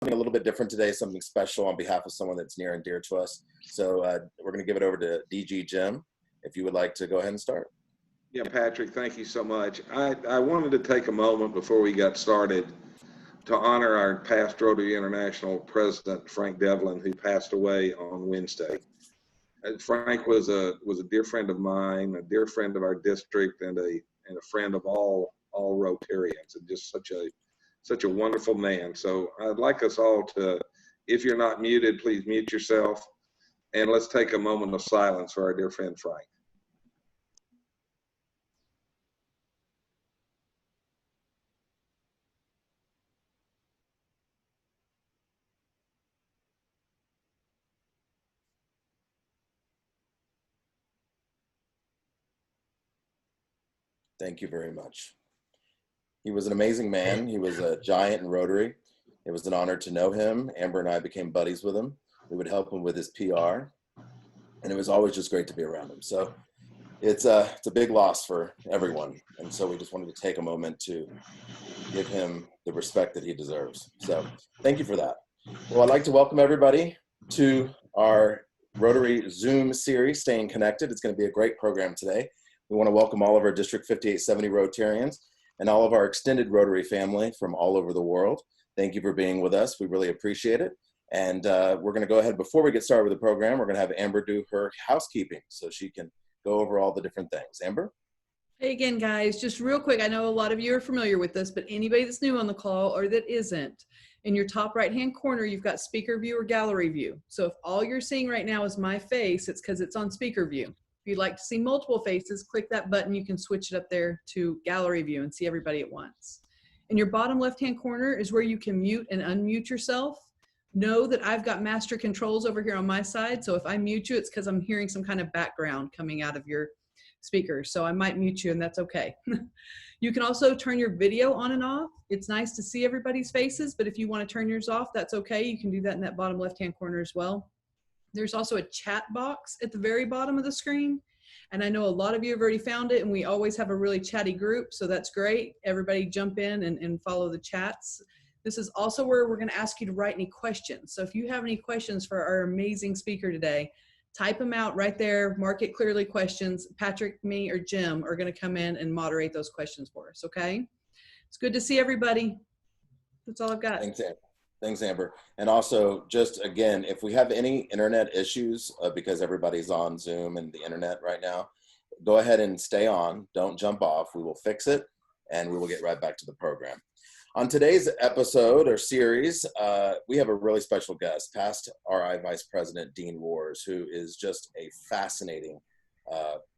a little bit different today, something special on behalf of someone that's near and dear to us. So we're going to give it over to DG Jim, if you would like to go ahead and start. Yeah, Patrick, thank you so much. I wanted to take a moment before we got started to honor our past Rotary International president, Frank Devlin, who passed away on Wednesday. Frank was a dear friend of mine, a dear friend of our district, and a friend of all Rotarians, and just such a wonderful man. So I'd like us all to, if you're not muted, please mute yourself, and let's take a moment of silence for our dear friend Frank. Thank you very much. He was an amazing man. He was a giant in Rotary. It was an honor to know him. Amber and I became buddies with him. We would help him with his PR, and it was always just great to be around him. So it's a big loss for everyone, and so we just wanted to take a moment to give him the respect that he deserves. So thank you for that. Well, I'd like to welcome everybody to our Rotary Zoom series, Staying Connected. It's going to be a great program today. We want to welcome all of our District 5870 Rotarians and all of our extended Rotary family from all over the world. Thank you for being with us. We really appreciate it. And we're going to go ahead, before we get started with the program, we're going to have Amber do her housekeeping so she can go over all the different things. Amber? Hey again, guys, just real quick, I know a lot of you are familiar with this, but anybody that's new on the call or that isn't, in your top right-hand corner, you've got speaker view or gallery view. So if all you're seeing right now is my face, it's because it's on speaker view. If you'd like to see multiple faces, click that button. You can switch it up there to gallery view and see everybody at once. In your bottom left-hand corner is where you can mute and unmute yourself. Know that I've got master controls over here on my side. So if I mute you, it's because I'm hearing some kind of background coming out of your speaker. So I might mute you, and that's okay. You can also turn your video on and off. It's nice to see everybody's faces, but if you want to turn yours off, that's okay. You can do that in that bottom left-hand corner as well. There's also a chat box at the very bottom of the screen. And I know a lot of you have already found it, and we always have a really chatty group, so that's great. Everybody jump in and follow the chats. This is also where we're going to ask you to write any questions. So if you have any questions for our amazing speaker today, type them out right there, mark it clearly questions. Patrick, me, or Jim are going to come in and moderate those questions for us, okay? It's good to see everybody. That's all I've got. Thanks, Amber. Thanks, Amber. And also, just again, if we have any internet issues, because everybody's on Zoom and the internet right now, go ahead and stay on. Don't jump off. We will fix it, and we will get right back to the program. On today's episode or series, we have a really special guest, past RI Vice President Dean Rohrs, who is just a fascinating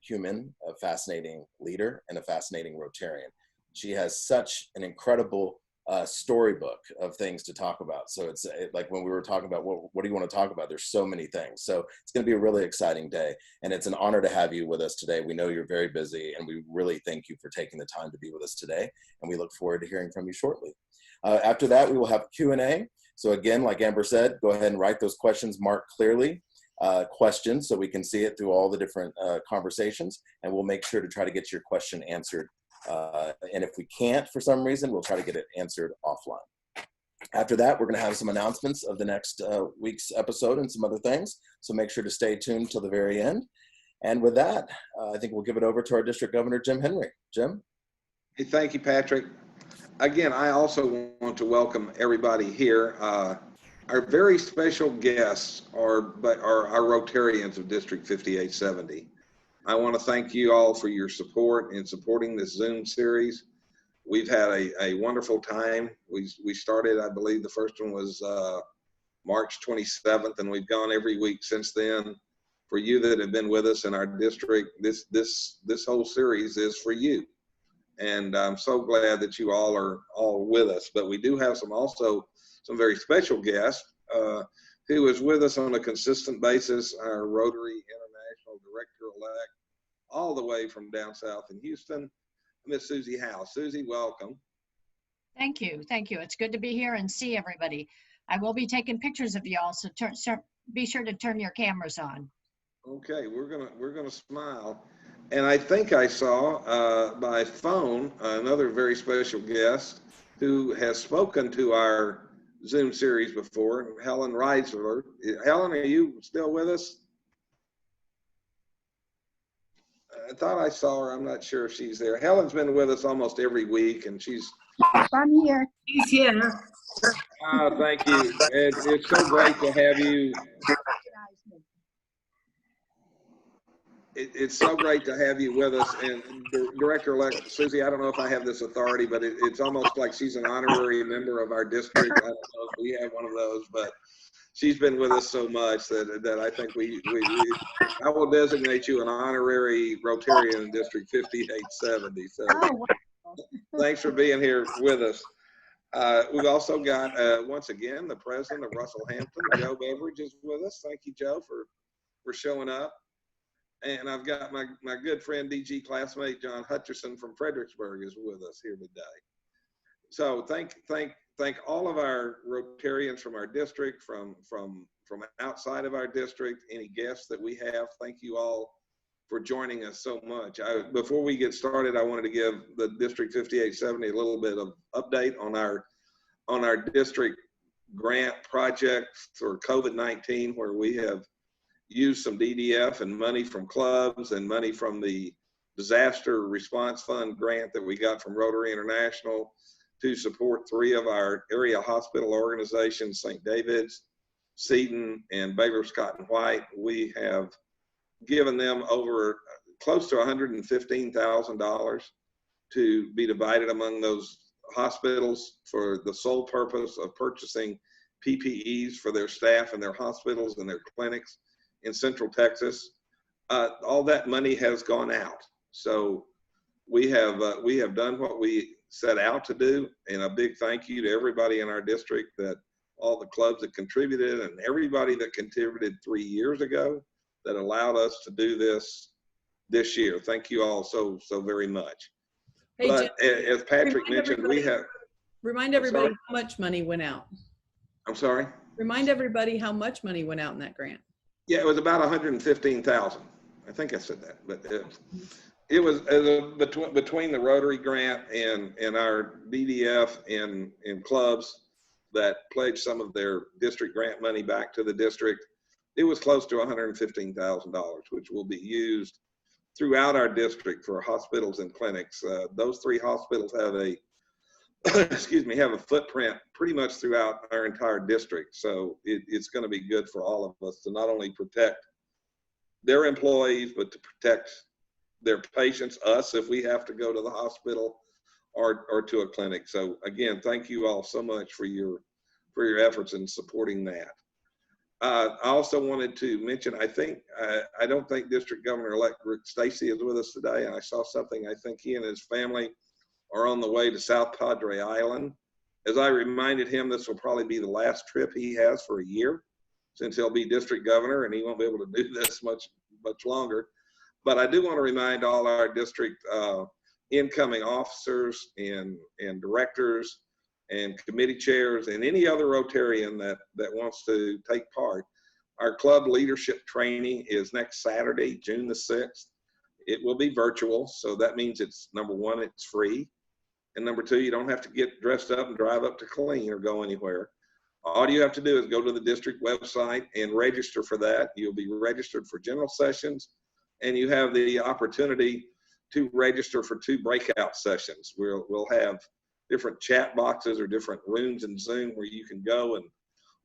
human, a fascinating leader, and a fascinating Rotarian. She has such an incredible storybook of things to talk about. So it's like when we were talking about what do you want to talk about? There's so many things. So it's going to be a really exciting day, and it's an honor to have you with us today. We know you're very busy, and we really thank you for taking the time to be with us today, and we look forward to hearing from you shortly. After that, we will have Q&A. So again, like Amber said, go ahead and write those questions, mark clearly questions, so we can see it through all the different conversations, and we'll make sure to try to get your question answered. And if we can't for some reason, we'll try to get it answered offline. After that, we're going to have some announcements of the next week's episode and some other things. So make sure to stay tuned till the very end. And with that, I think we'll give it over to our District Governor, Jim Henry. Jim? Hey, thank you, Patrick. Again, I also want to welcome everybody here. Our very special guests are our Rotarians of District 5870. I want to thank you all for your support in supporting this Zoom series. We've had a wonderful time. We started, I believe the first one was March 27th, and we've gone every week since then. For you that have been with us in our district, this whole series is for you. And I'm so glad that you all are with us. But we do have some very special guests who is with us on a consistent basis, our Rotary International Director-elect, all the way from down south in Houston, Miss Susie Howe. Susie, welcome. Thank you. Thank you. It's good to be here and see everybody. I will be taking pictures of y'all, so be sure to turn your cameras on. Okay, we're gonna smile. And I think I saw by phone another very special guest who has spoken to our Zoom series before, Helen Reisler. Helen, are you still with us? I thought I saw her. I'm not sure if she's there. Helen's been with us almost every week, and she's. I'm here. He's here. Oh, thank you. It's so great to have you. It's so great to have you with us. And Director-elect Susie, I don't know if I have this authority, but it's almost like she's an honorary member of our district. I don't know if we have one of those, but she's been with us so much that I think I will designate you an honorary Rotarian in District 5870. So thanks for being here with us. We've also got, once again, the president of Russell Hampton, Joe Beveridge, is with us. Thank you, Joe, for showing up. And I've got my good friend, DG classmate, John Hutcherson from Fredericksburg is with us here today. So thank all of our Rotarians from our district, from outside of our district, any guests that we have. Thank you all for joining us so much. Before we get started, I wanted to give the District 5870 a little bit of update on our district grant projects for COVID-19, where we have used some DDF and money from clubs and money from the Disaster Response Fund grant that we got from Rotary International to support 3 of our area hospital organizations, St. David's, Seton, and Baylor Scott and White. We have given them over close to $115,000 to be divided among those hospitals for the sole purpose of purchasing PPEs for their staff and their hospitals and their clinics in Central Texas. All that money has gone out. So we have done what we set out to do, and a big thank you to everybody in our district, that all the clubs that contributed and everybody that contributed 3 years ago that allowed us to do this year. Thank you all so very much. Hey, but Jim, as Patrick mentioned, we have. Remind everybody how much money went out. I'm sorry? Remind everybody how much money went out in that grant. Yeah, it was about 115,000. I think I said that, but it was between the Rotary grant and our DDF and clubs that pledged some of their district grant money back to the district. It was close to $115,000, which will be used throughout our district for hospitals and clinics. Those 3 hospitals have a have a footprint pretty much throughout our entire district. So it's going to be good for all of us to not only protect their employees, but to protect their patients, us, if we have to go to the hospital or to a clinic. So again, thank you all so much for your efforts in supporting that. I also wanted to mention, I don't think District Governor-elect Rick Stacy is with us today, and I saw something. I think he and his family are on the way to South Padre Island. As I reminded him, this will probably be the last trip he has for a year, since he'll be district governor and he won't be able to do this much longer. But I do want to remind all our district incoming officers and directors and committee chairs and any other Rotarian that wants to take part. Our club leadership training is next Saturday, June the 6th. It will be virtual, so that means it's, number 1, it's free. And number 2, you don't have to get dressed up and drive up to Killeen or go anywhere. All you have to do is go to the district website and register for that. You'll be registered for general sessions, and you have the opportunity to register for 2 breakout sessions. We'll have different chat boxes or different rooms in Zoom where you can go and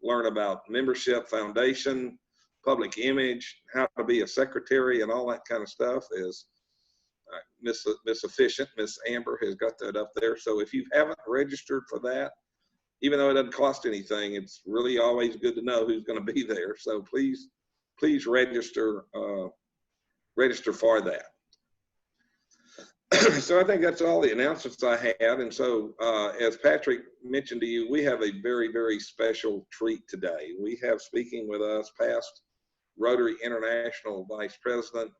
learn about membership, foundation, public image, how to be a secretary, and all that kind of stuff. Is Miss Efficient, Miss Amber has got that up there. So if you haven't registered for that, even though it doesn't cost anything, it's really always good to know who's going to be there. So please register for that. So I think that's all the announcements I had. And so as Patrick mentioned to you, we have a very, very special treat today. We have speaking with us past Rotary International Vice President,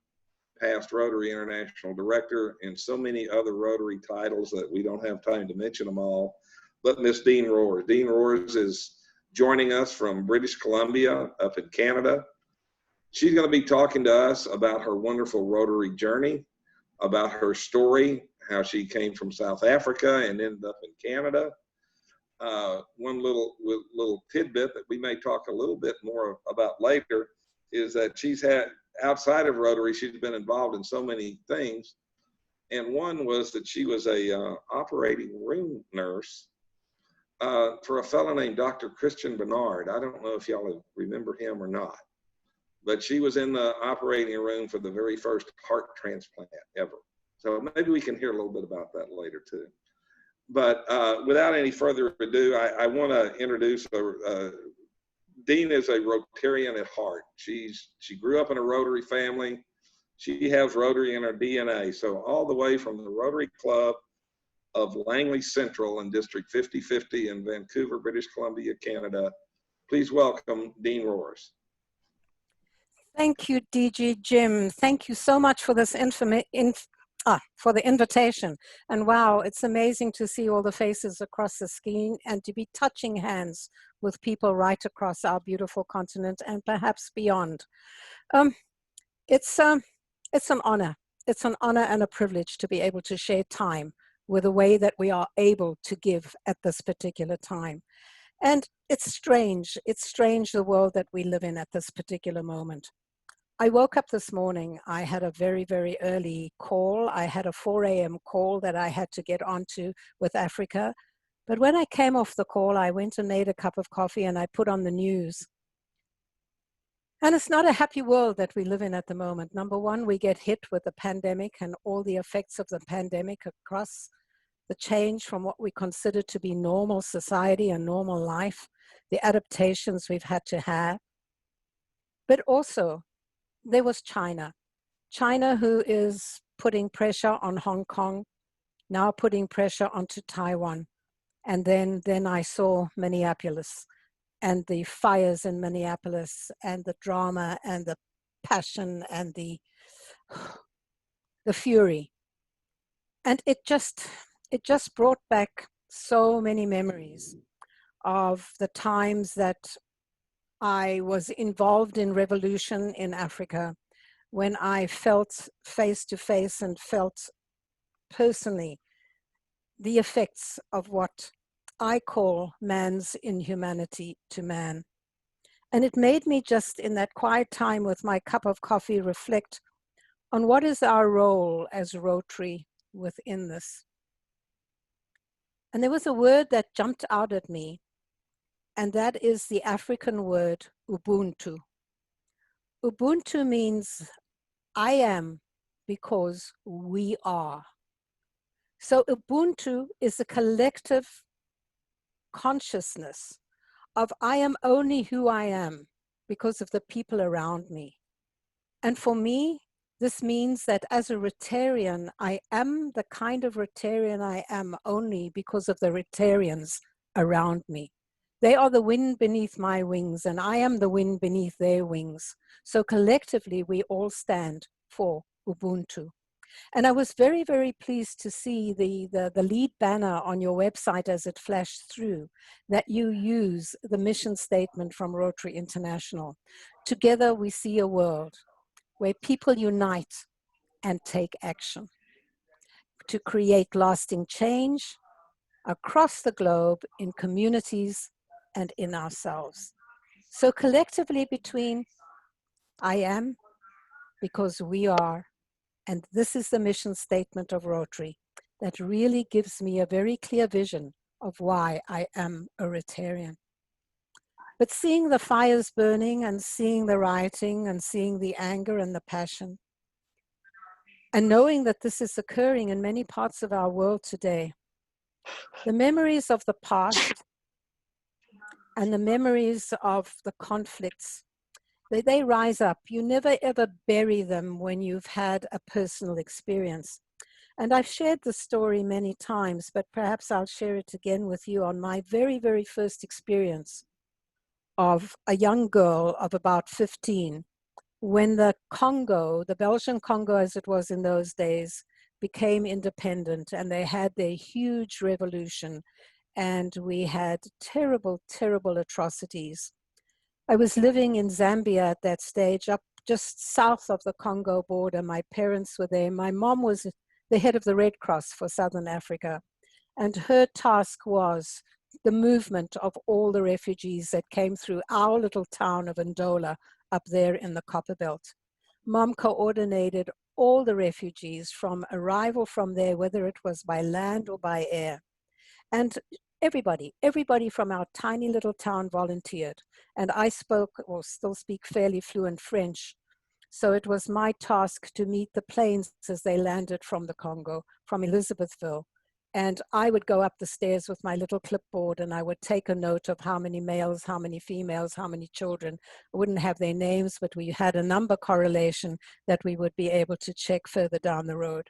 past Rotary International Director, and so many other Rotary titles that we don't have time to mention them all, but Miss Dean Rohrs. Dean Rohrs is joining us from British Columbia up in Canada. She's going to be talking to us about her wonderful Rotary journey, about her story, how she came from South Africa and ended up in Canada, one little tidbit that we may talk a little bit more about later is that she's had, outside of Rotary, she's been involved in so many things. And one was that she was a operating room nurse for a fellow named Dr. Christian Bernard. I don't know if y'all remember him or not, but she was in the operating room for the very first heart transplant ever. So maybe we can hear a little bit about that later too. But without any further ado, I want to introduce Dean is a Rotarian at heart. She grew up in a Rotary family. She has Rotary in her DNA. So all the way from the Rotary Club of Langley Central in District 5050 in Vancouver, British Columbia, Canada, please welcome Dean Rohrs. Thank you, DG Jim. Thank you so much for this for the invitation. And wow, it's amazing to see all the faces across the screen and to be touching hands with people right across our beautiful continent and perhaps beyond. It's an honor. It's an honor and a privilege to be able to share time with the way that we are able to give at this particular time. And it's strange the world that we live in at this particular moment. I woke up this morning, I had a very, very early call. I had a 4 a.m. call that I had to get onto with Africa. But when I came off the call, I went and made a cup of coffee and I put on the news. And it's not a happy world that we live in at the moment. Number one, we get hit with the pandemic and all the effects of the pandemic across the change from what we consider to be normal society and normal life, the adaptations we've had to have. But also, there was China. China, who is putting pressure on Hong Kong, now putting pressure onto Taiwan. And then I saw Minneapolis and the fires in Minneapolis and the drama and the passion and the fury. And it just brought back so many memories of the times that I was involved in revolution in Africa, when I felt face to face and felt personally the effects of what I call man's inhumanity to man. And it made me just in that quiet time with my cup of coffee reflect on what is our role as Rotary within this. And there was a word that jumped out at me, and that is the African word Ubuntu. Ubuntu means I am because we are. So Ubuntu is a collective consciousness of I am only who I am because of the people around me. And for me, this means that as a Rotarian, I am the kind of Rotarian I am only because of the Rotarians around me. They are the wind beneath my wings, and I am the wind beneath their wings. So collectively, we all stand for Ubuntu. And I was very, very pleased to see the lead banner on your website as it flashed through, that you use the mission statement from Rotary International. Together we see a world where people unite and take action to create lasting change across the globe in communities and in ourselves. So collectively between I am because we are, and this is the mission statement of Rotary that really gives me a very clear vision of why I am a Rotarian. But seeing the fires burning and seeing the rioting and seeing the anger and the passion, and knowing that this is occurring in many parts of our world today, the memories of the past and the memories of the conflicts, they rise up. You never ever bury them when you've had a personal experience. And I've shared the story many times, but perhaps I'll share it again with you on my very, very first experience of a young girl of about 15, when the Congo, the Belgian Congo as it was in those days, became independent, and they had their huge revolution, and we had terrible, terrible atrocities. I was living in Zambia at that stage, up just south of the Congo border. My parents were there. My mom was the head of the Red Cross for Southern Africa, and her task was the movement of all the refugees that came through our little town of Ndola up there in the Copperbelt. Mom coordinated all the refugees from arrival from there, whether it was by land or by air. And everybody from our tiny little town volunteered. And I spoke, or still speak, fairly fluent French. So it was my task to meet the planes as they landed from the Congo, from Elizabethville. And I would go up the stairs with my little clipboard and I would take a note of how many males, how many females, how many children. I wouldn't have their names, but we had a number correlation that we would be able to check further down the road.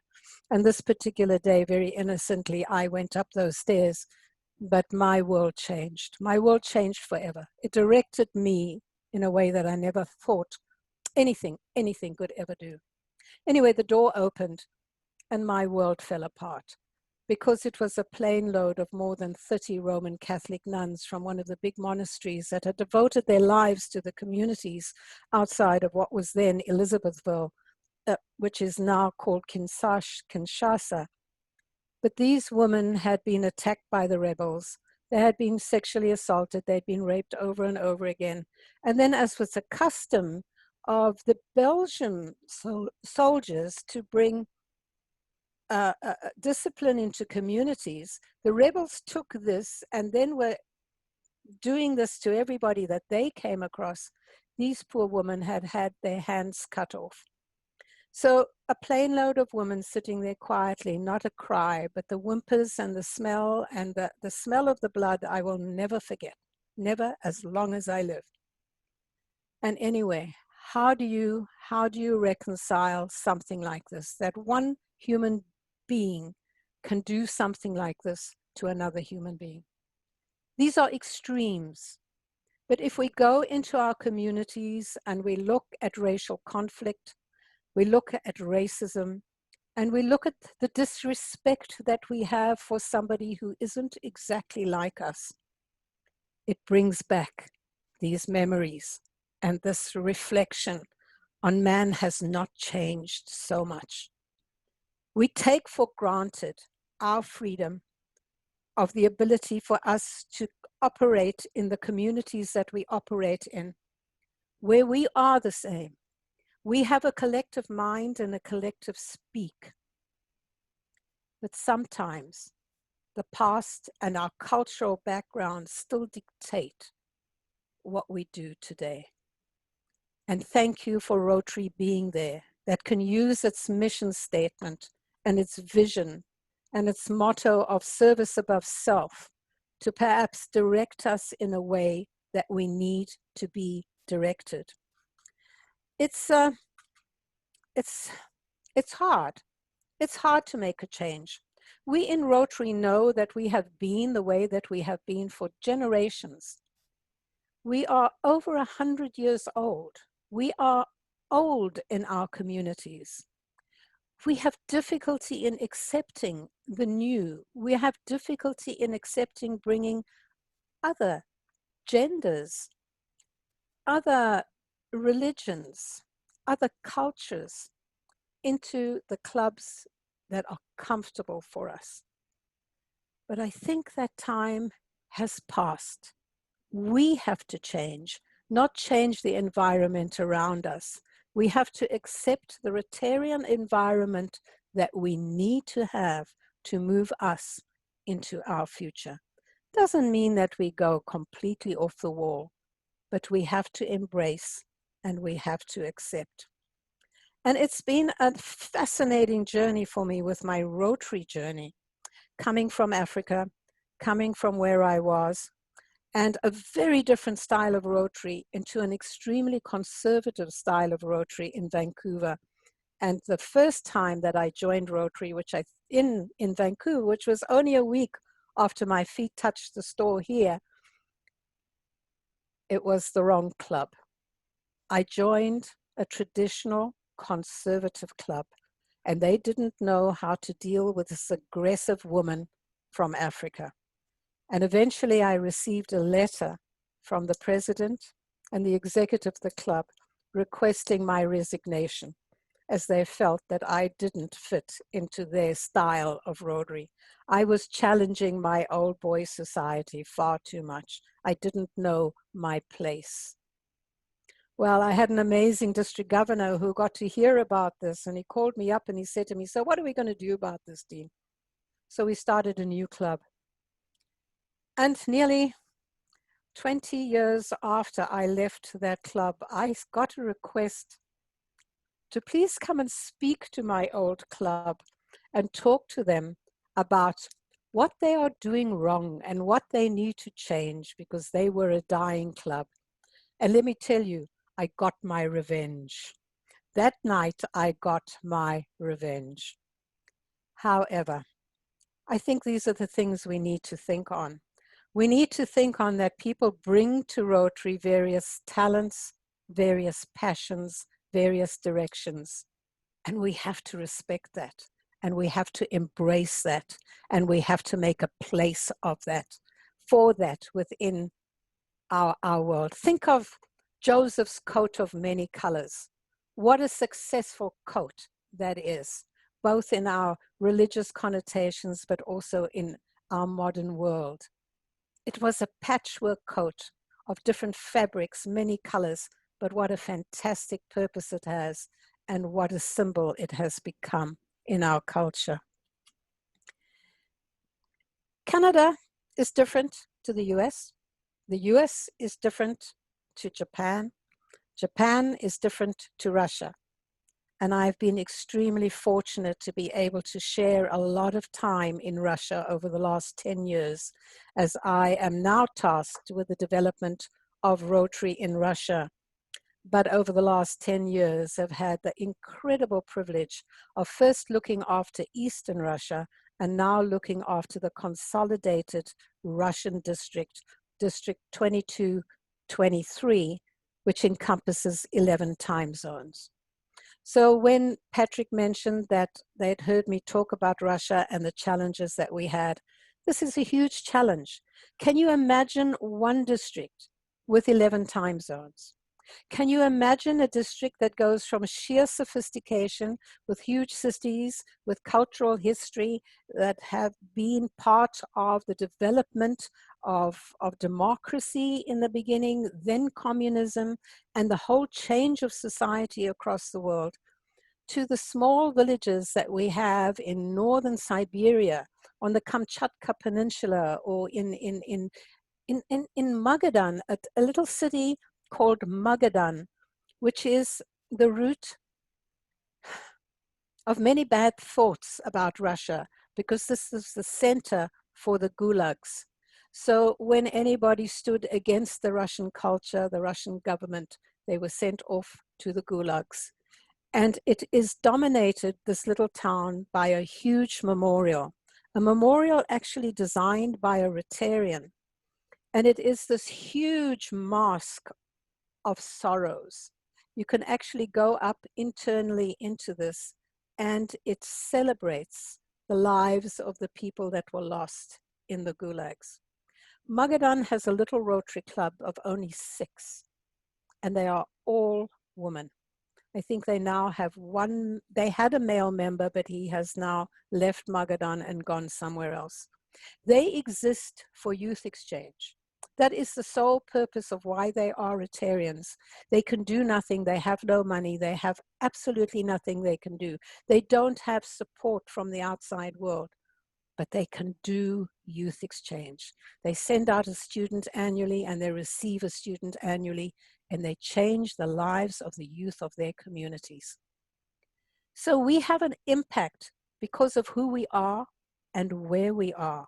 And this particular day, very innocently, I went up those stairs, but my world changed. My world changed forever. It directed me in a way that I never thought anything could ever do. Anyway, the door opened and my world fell apart, because it was a plane load of more than 30 Roman Catholic nuns from one of the big monasteries that had devoted their lives to the communities outside of what was then Elizabethville, which is now called Kinshasa. But these women had been attacked by the rebels. They had been sexually assaulted. They'd been raped over and over again. And then, as was the custom of the Belgian soldiers to bring discipline into communities, the rebels took this and then were doing this to everybody that they came across. These poor women had had their hands cut off. So a plane load of women sitting there quietly, not a cry, but the whimpers and the smell, and the smell of the blood I will never forget, never, as long as I live. And anyway, how do you reconcile something like this, that one human being can do something like this to another human being? These are extremes. But if we go into our communities and we look at racial conflict, we look at racism, and we look at the disrespect that we have for somebody who isn't exactly like us, it brings back these memories and this reflection on man has not changed so much. We take for granted our freedom of the ability for us to operate in the communities that we operate in, where we are the same. We have a collective mind and a collective speak. But sometimes the past and our cultural background still dictate what we do today. And thank you for Rotary being there, that can use its mission statement and its vision and its motto of service above self to perhaps direct us in a way that we need to be directed. It's hard. It's hard to make a change. We in Rotary know that we have been the way that we have been for generations. We are over 100 years old. We are old in our communities. We have difficulty in accepting the new. We have difficulty in accepting bringing other genders, other religions, other cultures into the clubs that are comfortable for us. But I think that time has passed. We have to change, not change the environment around us. We have to accept the Rotarian environment that we need to have to move us into our future. Doesn't mean that we go completely off the wall, but we have to embrace and we have to accept. And it's been a fascinating journey for me with my Rotary journey, coming from Africa, coming from where I was, and a very different style of Rotary into an extremely conservative style of Rotary in Vancouver. And the first time that I joined Rotary, in Vancouver, which was only a week after my feet touched the store here, it was the wrong club. I joined a traditional conservative club, and they didn't know how to deal with this aggressive woman from Africa. And eventually I received a letter from the president and the executive of the club requesting my resignation. as they felt that I didn't fit into their style of Rotary. I was challenging my old boy society far too much. I didn't know my place. Well, I had an amazing district governor who got to hear about this, and he called me up and he said to me, "So what are we going to do about this, Dean?" So we started a new club. And nearly 20 years after I left that club, I got a request to please come and speak to my old club and talk to them about what they are doing wrong and what they need to change, because they were a dying club. And let me tell you, I got my revenge. That night, I got my revenge. However, I think these are the things we need to think on. We need to think on that people bring to Rotary various talents, various passions, various directions. And we have to respect that. And we have to embrace that. And we have to make a place of that, for that within our world. Think of Joseph's coat of many colors. What a successful coat that is, both in our religious connotations, but also in our modern world. It was a patchwork coat of different fabrics, many colors, but what a fantastic purpose it has, and what a symbol it has become in our culture. Canada is different to the US. The US is different to Japan. Japan is different to Russia. And I've been extremely fortunate to be able to share a lot of time in Russia over the last 10 years, as I am now tasked with the development of Rotary in Russia. But over the last 10 years, I've had the incredible privilege of first looking after Eastern Russia and now looking after the consolidated Russian district, District 2223, which encompasses 11 time zones. So when Patrick mentioned that they'd heard me talk about Russia and the challenges that we had, this is a huge challenge. Can you imagine one district with 11 time zones? Can you imagine a district that goes from sheer sophistication with huge cities, with cultural history that have been part of the development of democracy in the beginning, then communism, and the whole change of society across the world, to the small villages that we have in northern Siberia, on the Kamchatka Peninsula, or in Magadan, a little city called Magadan, which is the root of many bad thoughts about Russia, because this is the center for the gulags. So when anybody stood against the Russian culture, the Russian government, they were sent off to the gulags. And it is dominated, this little town, by a huge memorial, a memorial actually designed by a Rotarian. And it is this huge mosque of sorrows. You can actually go up internally into this, and it celebrates the lives of the people that were lost in the gulags. Magadan has a little Rotary club of only 6, and they are all women. I think they now have one. They had a male member, but he has now left Magadan and gone somewhere else. They exist for youth exchange. That is the sole purpose of why they are Rotarians. They can do nothing. They have no money. They have absolutely nothing they can do. They don't have support from the outside world, but they can do youth exchange. They send out a student annually and they receive a student annually, and they change the lives of the youth of their communities. So we have an impact because of who we are and where we are,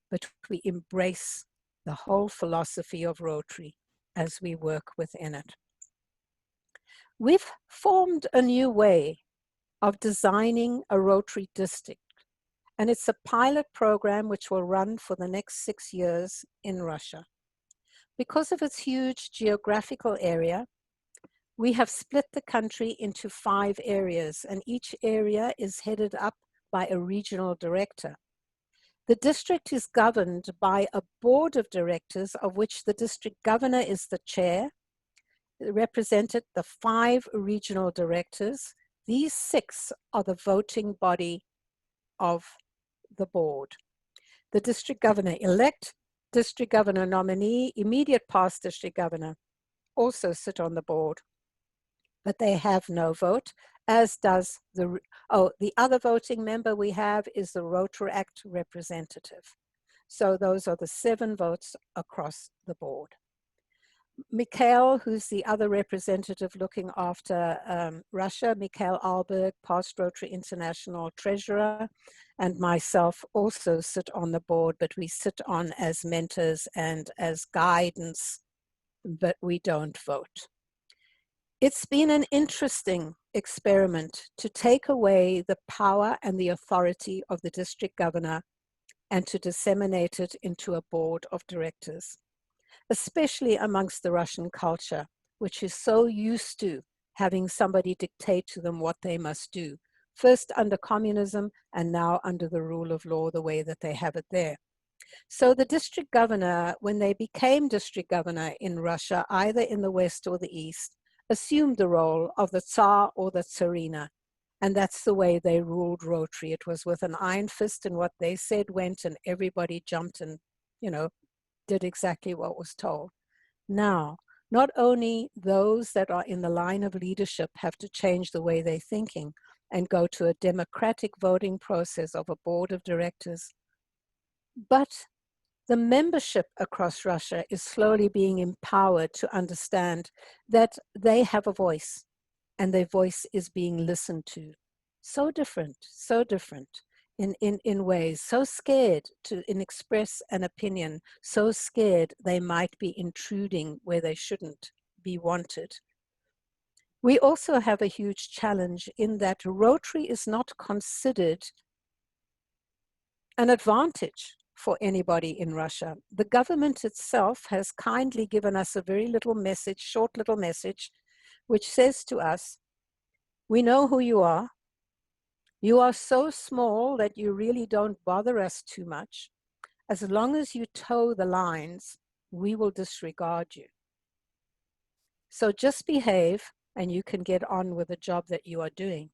but we embrace the whole philosophy of Rotary as we work within it. We've formed a new way of designing a Rotary district, and it's a pilot program which will run for the next 6 years in Russia. Because of its huge geographical area, we have split the country into 5 areas, and each area is headed up by a regional director. The district is governed by a board of directors, of which the district governor is the chair, represented the 5 regional directors, These 6 are the voting body of the board. The district governor-elect, district governor nominee, immediate past district governor also sit on the board, but they have no vote, as does the other voting member we have is the Rotary Act representative. So those are the 7 votes across the board. Mikhail, who's the other representative looking after Russia, Mikhail Alberg, past Rotary International treasurer, and myself also sit on the board, but we sit on as mentors and as guidance, but we don't vote. It's been an interesting experiment to take away the power and the authority of the district governor and to disseminate it into a board of directors, especially amongst the Russian culture, which is so used to having somebody dictate to them what they must do, first under communism and now under the rule of law, the way that they have it there. So the district governor, when they became district governor in Russia, either in the West or the East, assumed the role of the Tsar or the Tsarina. And that's the way they ruled Rotary. It was with an iron fist, and what they said went, and everybody jumped and, did exactly what was told. Now, not only those that are in the line of leadership have to change the way they're thinking and go to a democratic voting process of a board of directors, but the membership across Russia is slowly being empowered to understand that they have a voice and their voice is being listened to. So different in ways, so scared to express an opinion, so scared they might be intruding where they shouldn't be wanted. We also have a huge challenge in that Rotary is not considered an advantage for anybody in Russia. The government itself has kindly given us a very little message, short little message, which says to us, we know who you are. You are so small that you really don't bother us too much. As long as you toe the lines, we will disregard you. So just behave and you can get on with the job that you are doing.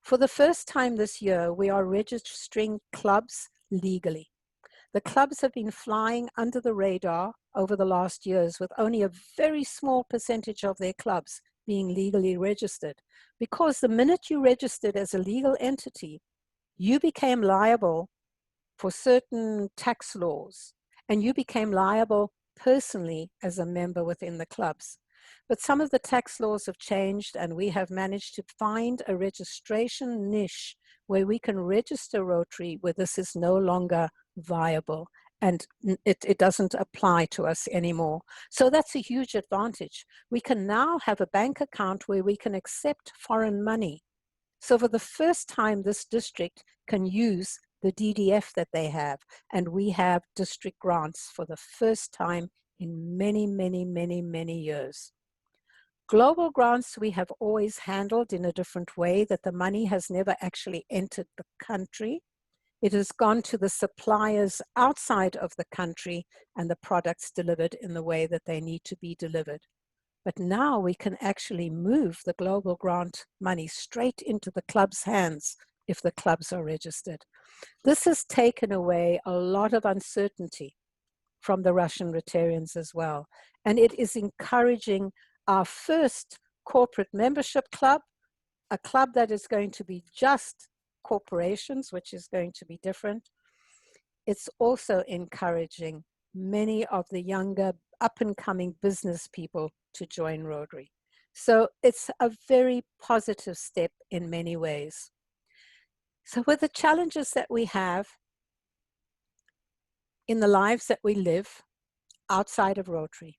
For the first time this year, we are registering clubs legally. The clubs have been flying under the radar over the last years with only a very small percentage of their clubs being legally registered. Because the minute you registered as a legal entity, you became liable for certain tax laws, and you became liable personally as a member within the clubs. But some of the tax laws have changed, and we have managed to find a registration niche where we can register Rotary where this is no longer viable and it doesn't apply to us anymore. So that's a huge advantage. We can now have a bank account where we can accept foreign money. So for the first time, this district can use the DDF that they have, and we have district grants for the first time in many, many, many, many years. Global grants we have always handled in a different way, that the money has never actually entered the country. It has gone to the suppliers outside of the country and the products delivered in the way that they need to be delivered. But now we can actually move the global grant money straight into the club's hands if the clubs are registered. This has taken away a lot of uncertainty from the Russian Rotarians as well. And it is encouraging our first corporate membership club, a club that is going to be just corporations, which is going to be different. It's also encouraging many of the younger up-and-coming business people to join Rotary. So it's a very positive step in many ways. So with the challenges that we have in the lives that we live outside of Rotary,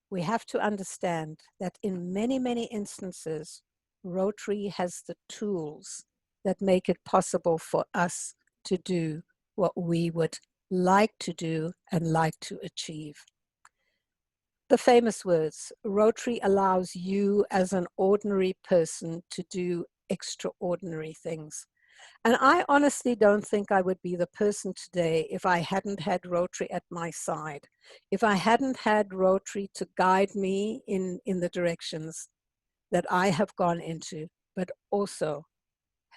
we have to understand that in many, many instances, Rotary has the tools that make it possible for us to do what we would like to do and like to achieve. The famous words, Rotary allows you as an ordinary person to do extraordinary things. And I honestly don't think I would be the person today if I hadn't had Rotary at my side, if I hadn't had Rotary to guide me in the directions that I have gone into, but also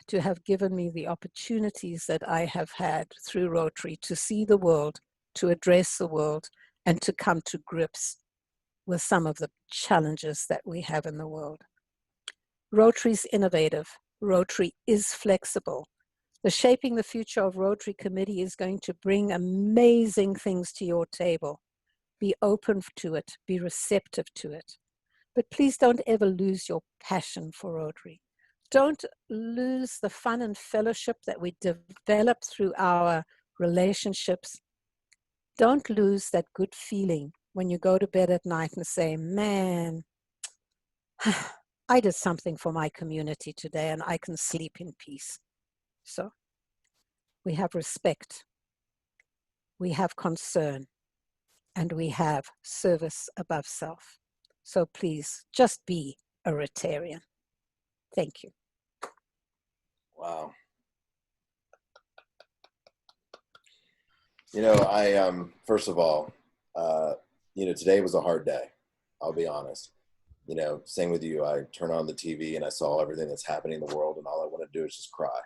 to have given me the opportunities that I have had through Rotary to see the world, to address the world, and to come to grips with some of the challenges that we have in the world. Rotary is innovative. Rotary is flexible. The Shaping the Future of Rotary Committee is going to bring amazing things to your table. Be open to it. Be receptive to it. But please don't ever lose your passion for Rotary. Don't lose the fun and fellowship that we develop through our relationships. Don't lose that good feeling when you go to bed at night and say, man, I did something for my community today and I can sleep in peace. So we have respect, we have concern, and we have service above self. So please just be a Rotarian. Thank you. Wow. You know, first of all, today was a hard day. I'll be honest. Same with you. I turn on the TV and I saw everything that's happening in the world, and all I want to do is just cry.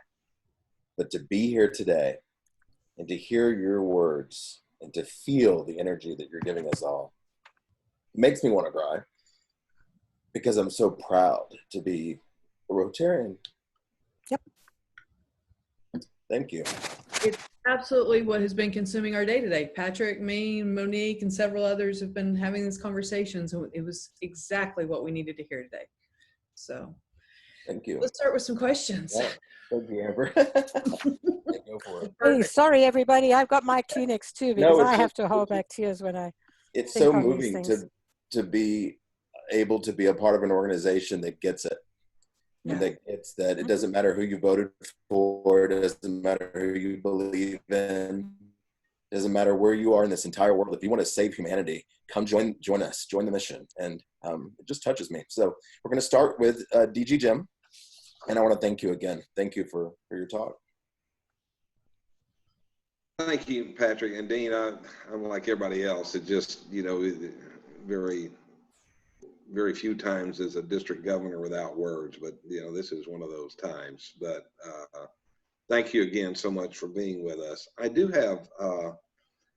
But to be here today and to hear your words and to feel the energy that you're giving us all, it makes me want to cry because I'm so proud to be a Rotarian. Yep. Thank you. It's absolutely what has been consuming our day today. Patrick, me, Monique, and several others have been having this conversation. So it was exactly what we needed to hear today. So thank you. Let's start with some questions. Yeah. Thank you, Amber. Go for it. Hey, sorry, everybody. I've got my Kleenex too, because I have to hold back tears when I It's think so on these moving things. to be able to be a part of an organization that gets it. Yeah. That gets that it doesn't matter who you voted for, it doesn't matter who you believe in, it doesn't matter where you are in this entire world. If you want to save humanity, come join us, join the mission. And it just touches me. So we're going to start with DG Jim. And I want to thank you again. Thank you for your talk. Thank you, Patrick and Dean. I'm like everybody else. It just, very, very few times as a district governor without words, but this is one of those times. But thank you again so much for being with us. I do have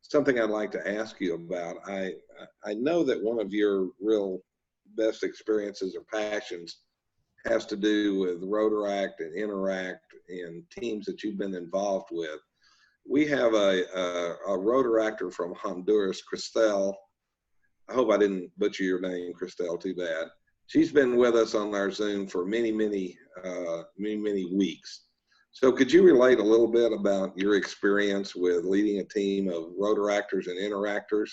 something I'd like to ask you about. I know that one of your real best experiences or passions has to do with Rotaract and Interact and teams that you've been involved with. We have a Rotaractor from Honduras, Cristel. I hope I didn't butcher your name, Cristel, too bad. She's been with us on our Zoom for many weeks. So could you relate a little bit about your experience with leading a team of Rotaractors and Interactors?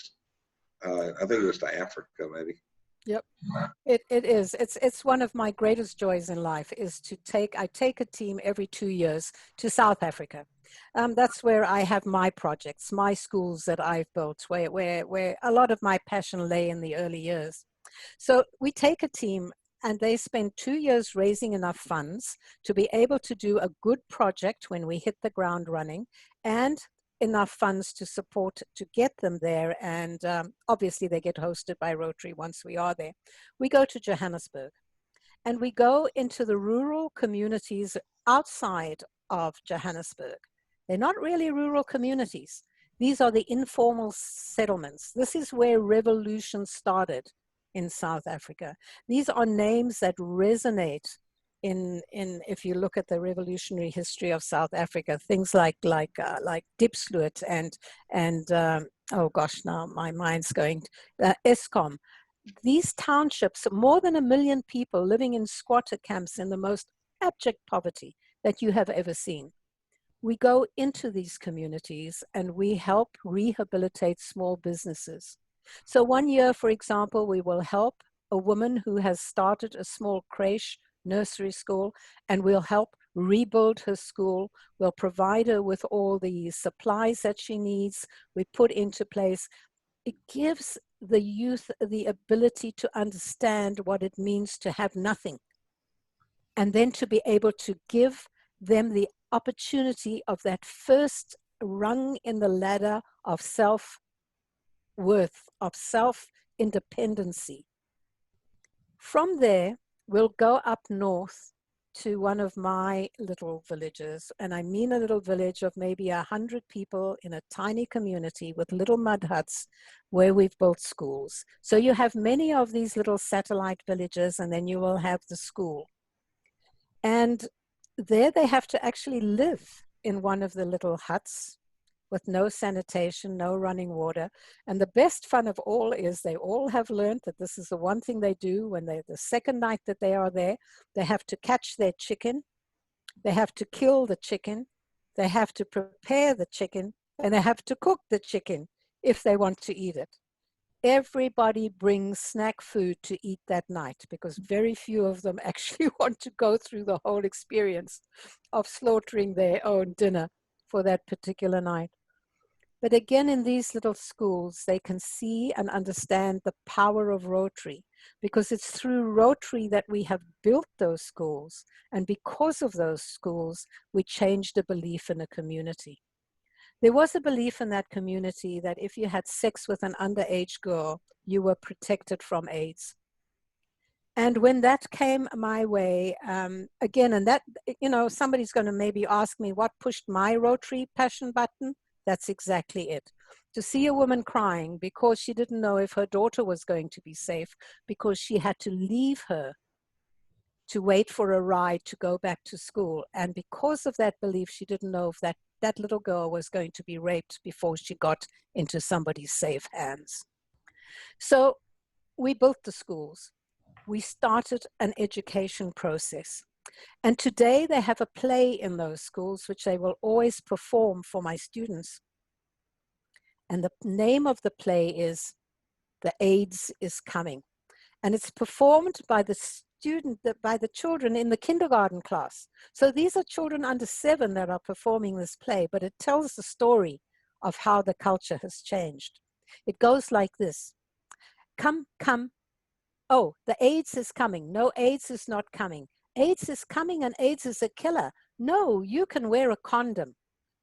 I think it was to Africa, maybe. Yep, it is. It's one of my greatest joys in life is I take a team every 2 years to South Africa. That's where I have my projects, my schools that I've built, where a lot of my passion lay in the early years. So we take a team and they spend 2 years raising enough funds to be able to do a good project when we hit the ground running, and enough funds to support to get them there, and obviously they get hosted by Rotary once we are there. We go to Johannesburg and we go into the rural communities outside of Johannesburg. They're not really rural communities. These are the informal settlements. This is where revolution started in South Africa. These are names that resonate in if you look at the revolutionary history of South Africa, things like Diepsloot and oh gosh, now my mind's going, Eskom. These townships, more than 1 million people living in squatter camps in the most abject poverty that you have ever seen. We go into these communities and we help rehabilitate small businesses. So 1 year, for example, we will help a woman who has started a small creche, nursery school, and we'll help rebuild her school. We'll provide her with all the supplies that she needs. We put into place. It gives the youth the ability to understand what it means to have nothing, and then to be able to give them the opportunity of that first rung in the ladder of self-worth, of self-independency. From there, we'll go up north to one of my little villages, and I mean a little village of maybe 100 people in a tiny community with little mud huts where we've built schools. So you have many of these little satellite villages, and then you will have the school. And there they have to actually live in one of the little huts with no sanitation, no running water. And the best fun of all is they all have learned that this is the one thing they do when they, the second night that they are there, they have to catch their chicken, they have to kill the chicken, they have to prepare the chicken, and they have to cook the chicken if they want to eat it. Everybody brings snack food to eat that night because very few of them actually want to go through the whole experience of slaughtering their own dinner for that particular night. But again, in these little schools, they can see and understand the power of Rotary, because it's through Rotary that we have built those schools. And because of those schools, we changed a belief in a community. There was a belief in that community that if you had sex with an underage girl, you were protected from AIDS. And when that came my way, again, and that, you know, somebody's going to maybe ask me what pushed my Rotary passion button. That's exactly it. To see a woman crying because she didn't know if her daughter was going to be safe, because she had to leave her to wait for a ride to go back to school. And because of that belief, she didn't know if that little girl was going to be raped before she got into somebody's safe hands. So we built the schools. We started an education process. And today they have a play in those schools, which they will always perform for my students. And the name of the play is The AIDS is Coming. And it's performed by the children in the kindergarten class. So these are children under 7 that are performing this play, but it tells the story of how the culture has changed. It goes like this. Come, come. Oh, the AIDS is coming. No, AIDS is not coming. AIDS is coming and AIDS is a killer. No, you can wear a condom.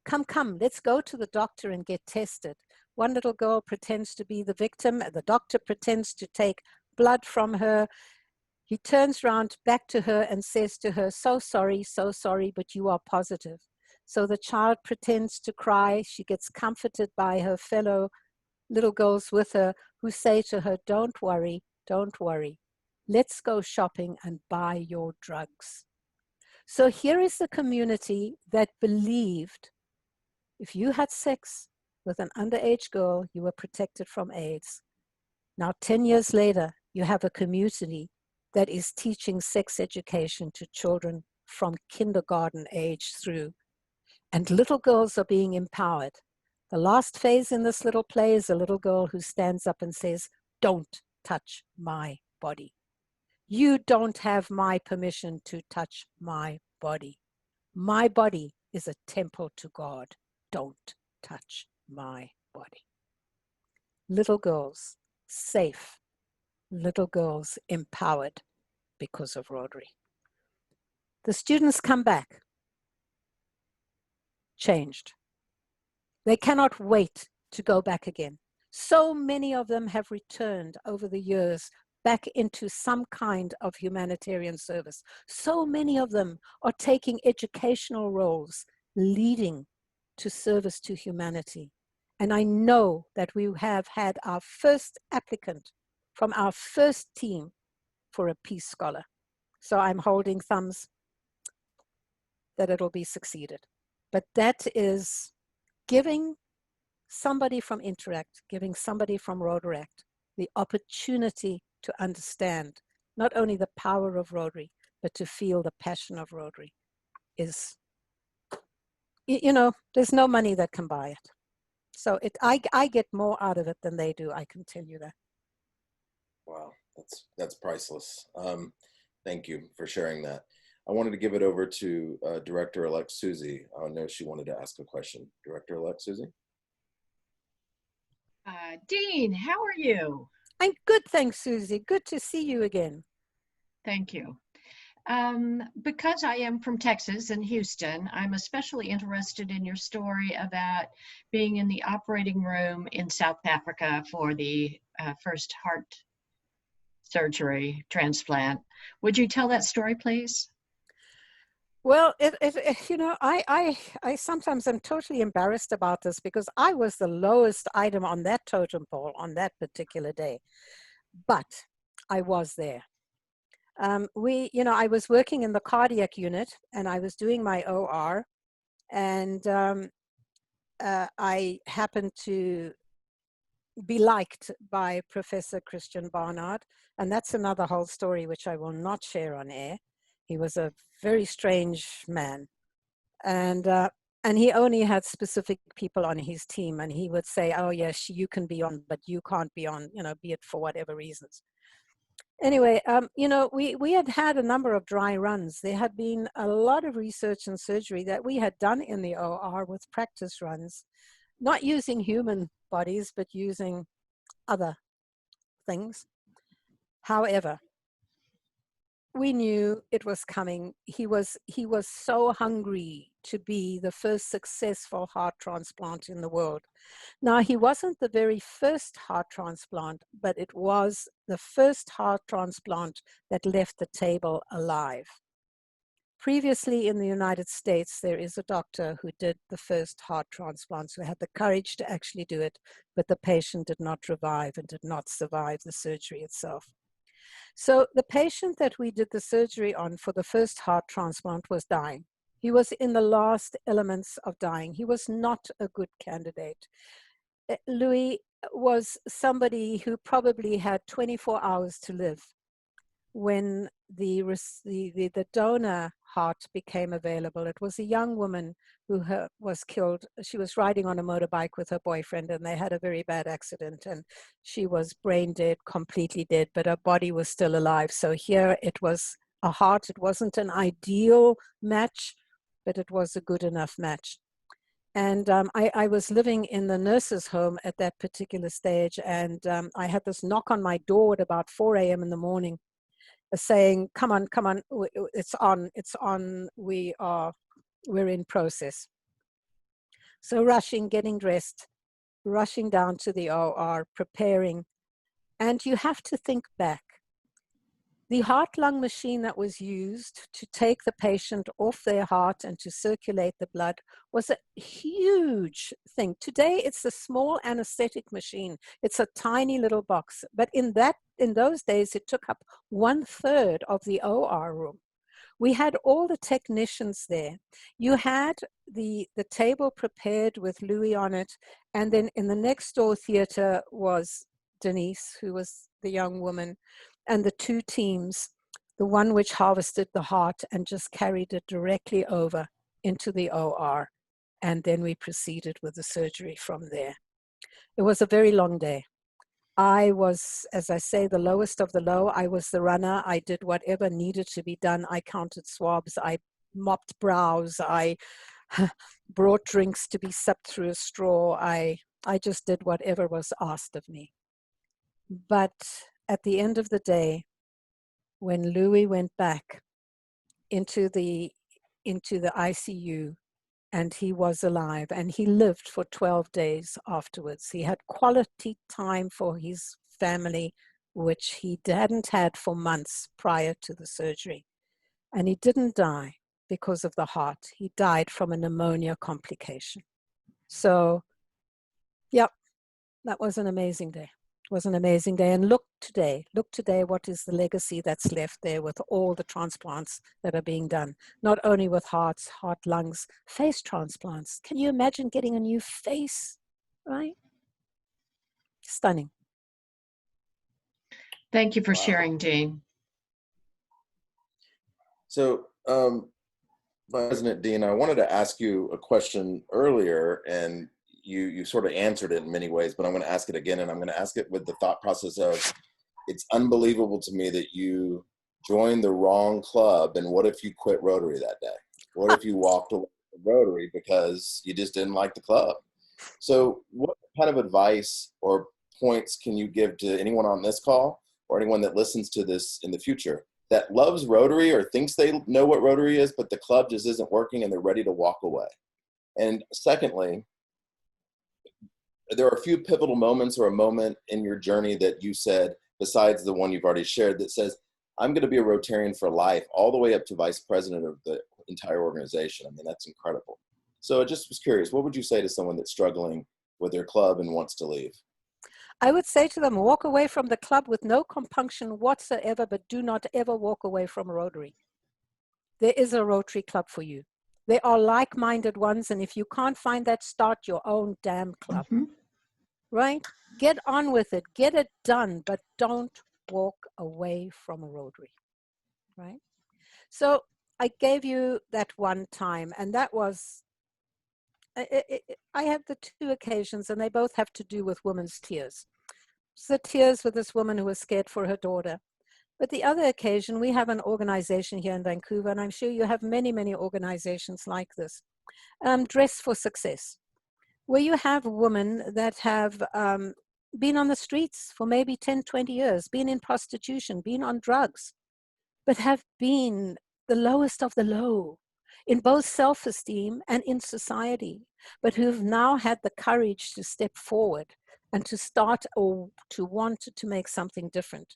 Come, come, let's go to the doctor and get tested. One little girl pretends to be the victim. The doctor pretends to take blood from her. He turns around back to her and says to her, so sorry, but you are positive. So the child pretends to cry. She gets comforted by her fellow little girls with her who say to her, don't worry, don't worry. Let's go shopping and buy your drugs. So here is the community that believed if you had sex with an underage girl, you were protected from AIDS. Now, 10 years later, you have a community that is teaching sex education to children from kindergarten age through. And little girls are being empowered. The last phase in this little play is a little girl who stands up and says, don't touch my body. You don't have my permission to touch my body. My body is a temple to God. Don't touch my body. Little girls safe. Little girls empowered because of Rotary. The students come back changed. They cannot wait to go back again. So many of them have returned over the years back into some kind of humanitarian service. So many of them are taking educational roles, leading to service to humanity. And I know that we have had our first applicant from our first team for a Peace Scholar. So I'm holding thumbs that it'll be succeeded. But that is giving somebody from Interact, giving somebody from Rotaract the opportunity to understand not only the power of Rotary, but to feel the passion of Rotary is, you know, there's no money that can buy it. So I get more out of it than they do, I can tell you that. Wow, that's priceless. Thank you for sharing that. I wanted to give it over to Director-elect Susie. I know she wanted to ask a question. Director-elect Susie? Dean, how are you? I'm good, thanks, Susie. Good to see you again. Thank you. Because I am from Texas and Houston, I'm especially interested in your story about being in the operating room in South Africa for the first heart surgery transplant. Would you tell that story, please? Well, you know, I sometimes am totally embarrassed about this because I was the lowest item on that totem pole on that particular day, but I was there. You know, I was working in the cardiac unit and I was doing my OR, and I happened to be liked by Professor Christian Barnard, and that's another whole story which I will not share on air. He was a very strange man, and he only had specific people on his team, and he would say, "Oh yes, you can be on, but you can't be on, you know, be it for whatever reasons." Anyway, you know, we had had a number of dry runs. There had been a lot of research and surgery that we had done in the OR with practice runs, not using human bodies, but using other things. However, we knew it was coming. He was so hungry to be the first successful heart transplant in the world. Now, he wasn't the very first heart transplant, but it was the first heart transplant that left the table alive. Previously in the United States, there is a doctor who did the first heart transplants, who had the courage to actually do it, but the patient did not revive and did not survive the surgery itself. So the patient that we did the surgery on for the first heart transplant was dying. He was in the last elements of dying. He was not a good candidate. Louis was somebody who probably had 24 hours to live when the donor heart became available. It was a young woman who was killed. She was riding on a motorbike with her boyfriend, and they had a very bad accident, and she was brain dead, completely dead, but her body was still alive. So here it was a heart. It wasn't an ideal match, but it was a good enough match. And I was living in the nurse's home at that particular stage, and I had this knock on my door at about 4 a.m. in the morning, saying, come on, it's on, we're in process. So rushing, getting dressed, rushing down to the OR, preparing. And you have to think back. The heart-lung machine that was used to take the patient off their heart and to circulate the blood was a huge thing. Today, it's a small anesthetic machine. It's a tiny little box. But in those days, it took up 1/3 of the OR room. We had all the technicians there. You had the table prepared with Louis on it. And then in the next door theater was Denise, who was the young woman, and the two teams, the one which harvested the heart and just carried it directly over into the OR. And then we proceeded with the surgery from there. It was a very long day. I was, as I say, the lowest of the low. I was the runner. I did whatever needed to be done. I counted swabs. I mopped brows. I brought drinks to be sucked through a straw. I just did whatever was asked of me. But at the end of the day, when Louis went back into the ICU, and he was alive, and he lived for 12 days afterwards. He had quality time for his family, which he hadn't had for months prior to the surgery. And he didn't die because of the heart. He died from a pneumonia complication. So, yeah, that was an amazing day. It was an amazing day. And look today, what is the legacy that's left there with all the transplants that are being done, not only with hearts, heart, lungs, face transplants. Can you imagine getting a new face, right? Stunning. Thank you for Wow. sharing, Dean. So, President Dean, I wanted to ask you a question earlier, and you sort of answered it in many ways, but I'm going to ask it again, and I'm going to ask it with the thought process of, it's unbelievable to me that you joined the wrong club, and what if you quit Rotary that day? What if you walked away from Rotary because you just didn't like the club? So what kind of advice or points can you give to anyone on this call or anyone that listens to this in the future that loves Rotary or thinks they know what Rotary is, but the club just isn't working and they're ready to walk away? And secondly, there are a few pivotal moments or a moment in your journey that you said, besides the one you've already shared, that says, I'm going to be a Rotarian for life, all the way up to vice president of the entire organization. I mean, that's incredible. So I just was curious, what would you say to someone that's struggling with their club and wants to leave? I would say to them, walk away from the club with no compunction whatsoever, but do not ever walk away from Rotary. There is a Rotary club for you. They are like-minded ones, and if you can't find that, start your own damn club, right? Get on with it, get it done, but don't walk away from a Rotary, right? So I gave you that one time, and that was, I have the two occasions, and they both have to do with women's tears. It's the tears with this woman who was scared for her daughter. But the other occasion, we have an organization here in Vancouver, and I'm sure you have many, many organizations like this, Dress for Success, where you have women that have been on the streets for maybe 10, 20 years, been in prostitution, been on drugs, but have been the lowest of the low in both self-esteem and in society, but who've now had the courage to step forward and to start or to want to make something different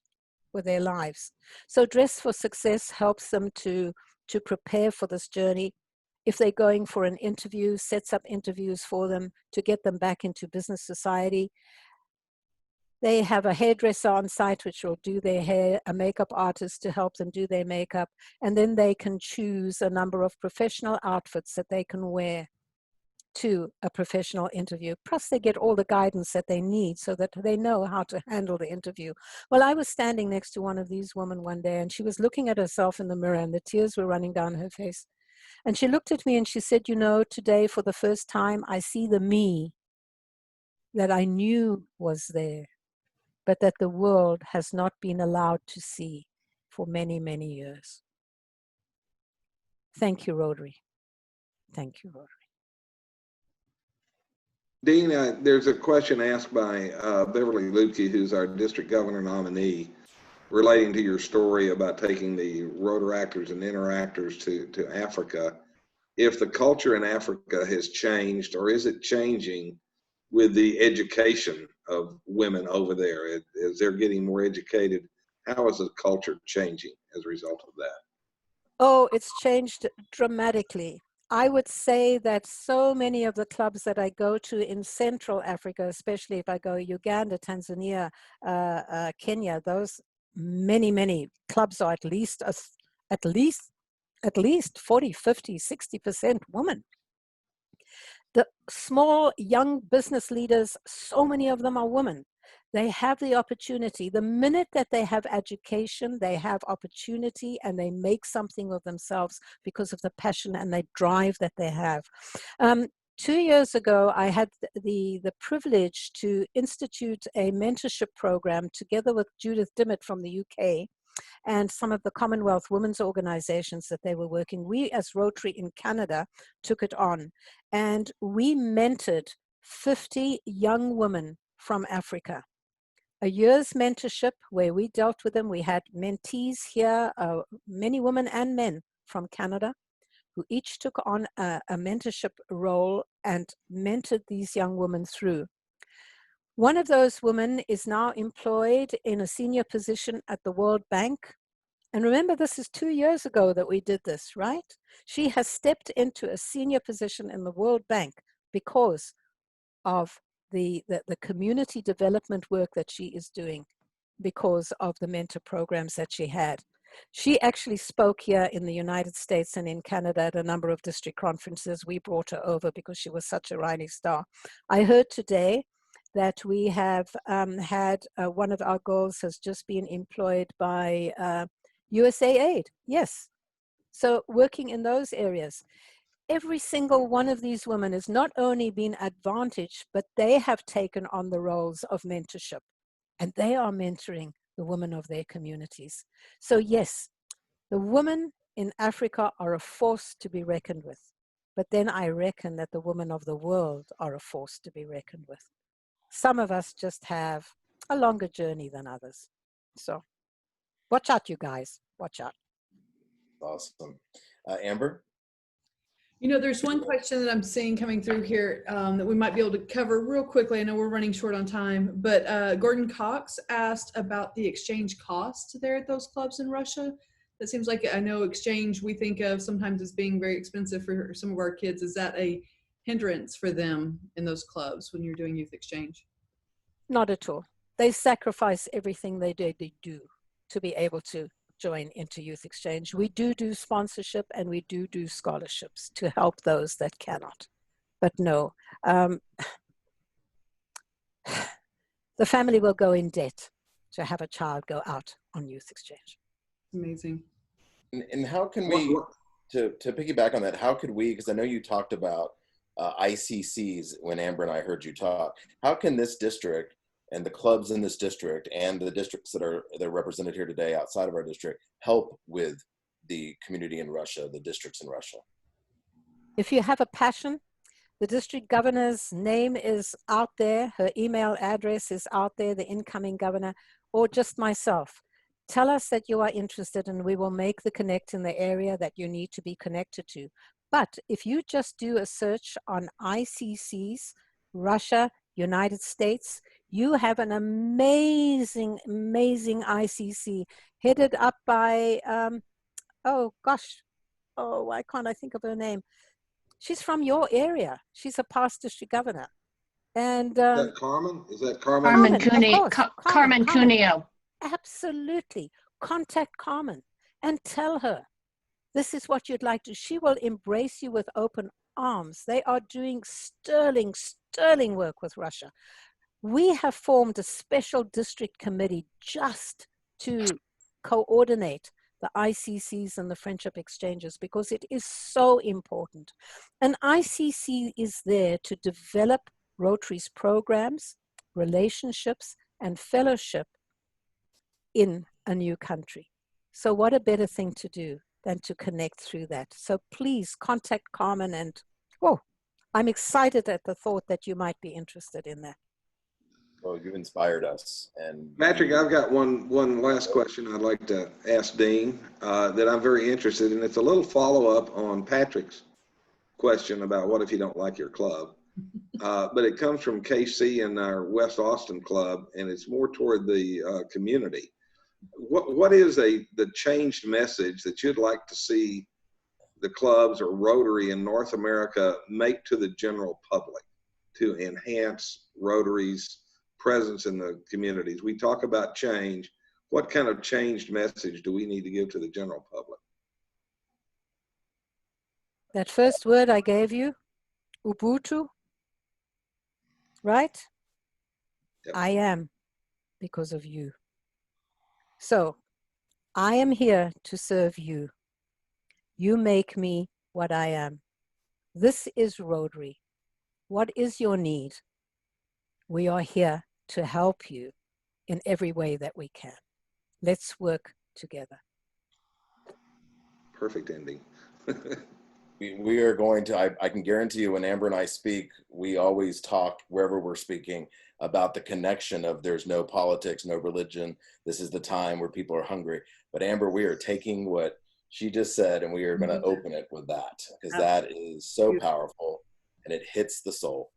with their lives. So Dress for Success helps them to prepare for this journey. If they're going for an interview, sets up interviews for them to get them back into business society. They have a hairdresser on site which will do their hair, a makeup artist to help them do their makeup, and then they can choose a number of professional outfits that they can wear to a professional interview. Plus they get all the guidance that they need so that they know how to handle the interview. Well, I was standing next to one of these women one day, and she was looking at herself in the mirror, and the tears were running down her face. And she looked at me and she said, you know, today for the first time, I see the me that I knew was there, but that the world has not been allowed to see for many, many years. Thank you, Rotary. Thank you, Rotary. Dean, there's a question asked by Beverly Lutke, who's our district governor nominee, relating to your story about taking the Rotaractors and Interactors to Africa. If the culture in Africa has changed, or is it changing with the education of women over there? As they're getting more educated, how is the culture changing as a result of that? Oh, it's changed dramatically. I would say that so many of the clubs that I go to in Central Africa, especially if I go Uganda, Tanzania, Kenya, those many clubs are at least 40, 50, 60% women. The small young business leaders, so many of them are women. They have the opportunity. The minute that they have education, they have opportunity, and they make something of themselves because of the passion and the drive that they have. 2 years ago, I had the privilege to institute a mentorship program together with Judith Dimmitt from the UK and some of the Commonwealth women's organizations that they were working. We as Rotary in Canada took it on, and we mentored 50 young women from Africa. A year's mentorship where we dealt with them. We had mentees here, many women and men from Canada, who each took on a mentorship role and mentored these young women through. One of those women is now employed in a senior position at the World Bank. And remember, this is 2 years ago that we did this, right? She has stepped into a senior position in the World Bank because of the community development work that she is doing, because of the mentor programs that she had. She actually spoke here in the United States and in Canada at a number of district conferences. We brought her over because she was such a rising star. I heard today that we have had one of our girls has just been employed by USAID. Yes. So working in those areas. Every single one of these women has not only been advantaged, but they have taken on the roles of mentorship, and they are mentoring the women of their communities. So yes, the women in Africa are a force to be reckoned with, but then I reckon that the women of the world are a force to be reckoned with. Some of us just have a longer journey than others. So watch out, you guys, watch out. Awesome. Amber? You know, there's one question that I'm seeing coming through here that we might be able to cover real quickly. I know we're running short on time, but Gordon Cox asked about the exchange cost there at those clubs in Russia. That seems like, I know exchange we think of sometimes as being very expensive for some of our kids. Is that a hindrance for them in those clubs when you're doing youth exchange? Not at all. They sacrifice everything they do to be able to join into youth exchange. We do sponsorship, and we do scholarships to help those that cannot. But no, the family will go in debt to have a child go out on youth exchange. Amazing. And how can we, to piggyback on that, how could we, because I know you talked about ICCs when Amber and I heard you talk, how can this district and the clubs in this district and the districts that are represented here today outside of our district help with the community in Russia, the districts in Russia? If you have a passion, the district governor's name is out there, her email address is out there, the incoming governor, or just myself. Tell us that you are interested, and we will make the connect in the area that you need to be connected to. But if you just do a search on ICCs, Russia, United States, you have an amazing, amazing ICC headed up by, why can't I think of her name? She's from your area. She's a past district governor. And Is that Carmen? Is that Carmen? Carmen Carmen, Cuneo. of course. Carmen Cuneo. Absolutely. Contact Carmen and tell her this is what you'd like to. She will embrace you with open arms. They are doing sterling work with Russia. We have formed a special district committee just to coordinate the ICCs and the friendship exchanges, because it is so important. An ICC is there to develop Rotary's programs, relationships, and fellowship in a new country. So what a better thing to do than to connect through that. So please contact Carmen, and I'm excited at the thought that you might be interested in that. Well, you've inspired us. And Patrick, I've got one last question I'd like to ask Dean that I'm very interested in. It's a little follow-up on Patrick's question about what if you don't like your club. But it comes from KC and our West Austin club, and it's more toward the community. What is the changed message that you'd like to see the clubs or Rotary in North America make to the general public to enhance Rotary's presence in the communities? We talk about change. What kind of changed message do we need to give to the general public? That first word I gave you, Ubuntu, right? Yep. I am because of you. So I am here to serve you. You make me what I am. This is Rotary. What is your need? We are here to help you in every way that we can. Let's work together. Perfect ending. We are going to, I can guarantee you when Amber and I speak, we always talk wherever we're speaking about the connection of there's no politics, no religion. This is the time where people are hungry. But Amber, we are taking what she just said and we are going to open it with that, because that is so powerful and it hits the soul.